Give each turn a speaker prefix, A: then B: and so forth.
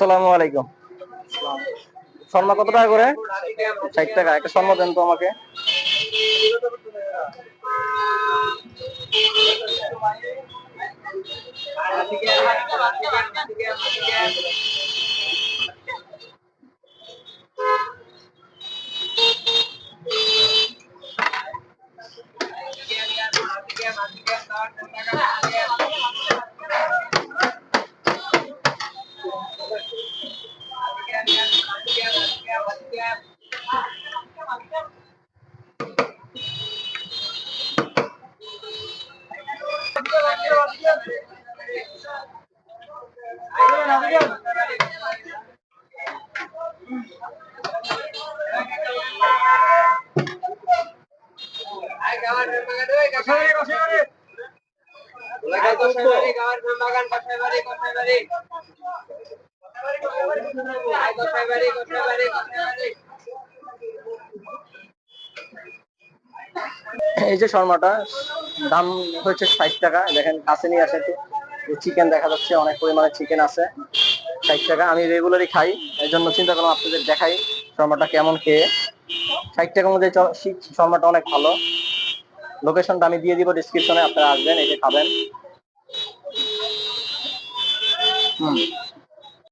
A: আসসালামু আলাইকুম। শর্মা কত টাকা করে? 60 টাকা। একটা শর্মা দেন তো আমাকে। এই যে শর্মাটা দাম হচ্ছে 60 টাকা। দেখেন কাছে নিয়ে আসে একটু। চিকেন দেখা যাচ্ছে, অনেক পরিমাণে চিকেন আছে। 60 টাকা। আমি রেগুলারই খাই, এই জন্য চিন্তা করলাম আপনাদের দেখাই শর্মাটা কেমন খেয়ে। 60 টাকার মধ্যে শর্মাটা অনেক ভালো। লোকেশনটা আমি দিয়ে দিব ডিসক্রিপশনে, আপনারা আসবেন, এসে খাবেন। হুম।